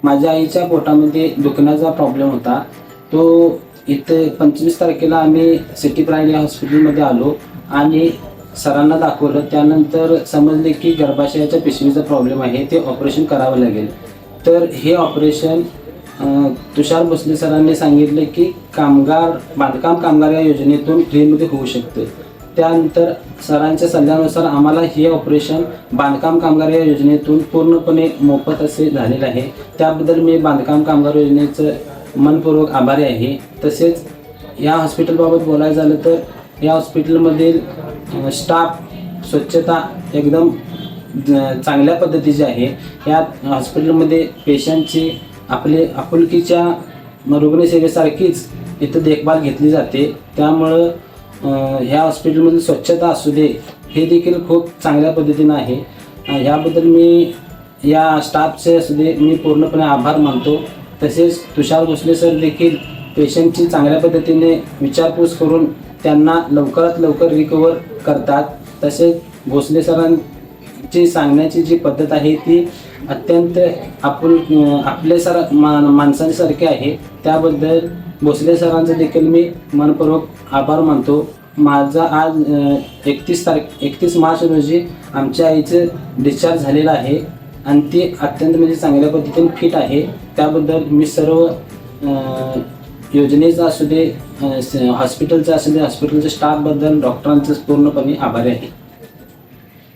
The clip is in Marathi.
माझ्या आईच्या पोटामध्ये दुखण्याचा प्रॉब्लेम होता। तो इथे 25 तारखेला आम्ही सिटी प्रायमरी हॉस्पिटलमध्ये आलो आणि सरांना दाखवलं। त्यानंतर समजले की गर्भाशयाच्या पिशवीचा प्रॉब्लेम आहे, ते ऑपरेशन करावं लागेल। तर हे ऑपरेशन तुषार भोसले सरांनी सांगितले की बांधकाम कामगार या योजनेतून फ्रीमध्ये होऊ शकते। त्यानंतर सरांच्या सल्ल्यानुसार आम्हाला हे ऑपरेशन बांधकाम कामगार या योजनेतून पूर्णपणे मोफत असे झालेले आहे। त्याबद्दल मी बांधकाम कामगार योजनेचं मनपूर्वक आभारी आहे। तसेच या हॉस्पिटलबाबत बोलायचं झालं तर या हॉस्पिटलमधील स्टाफ स्वच्छता एकदम चांगल्या पद्धतीची आहे। या हॉस्पिटलमध्ये पेशंटची आपुलकीच्या रुग्णसेवेसारखीच इथं देखभाल घेतली जाते। त्यामुळं ह्या हॉस्पिटलमधील स्वच्छता असू दे हे देखील खूप चांगल्या पद्धतीनं आहे। ह्याबद्दल मी या स्टाफचे असू दे मी पूर्णपणे आभार मानतो। तसेच तुषार भोसले सर देखील पेशंटची चांगल्या पद्धतीने विचारपूस करून त्यांना लवकरात लवकर रिकवर करतात। तसेच भोसले सरांची सांगण्याची जी पद्धत आहे ती अत्यंत माणसांसारखी आहे। त्याबद्दल भोसले सरांचं देखील मी मनपूर्वक आभार मानतो। माझा आज 31 मार्च रोजी आमच्या आईचं डिस्चार्ज झालेलं आहे आणि ती अत्यंत म्हणजे चांगल्या पद्धतीने फिट आहे। त्याबद्दल मी सर्व योजनेचा असू दे, हॉस्पिटलचा असू दे, हॉस्पिटलच्या स्टाफबद्दल, डॉक्टरांचं पूर्णपणे आभारी आहे।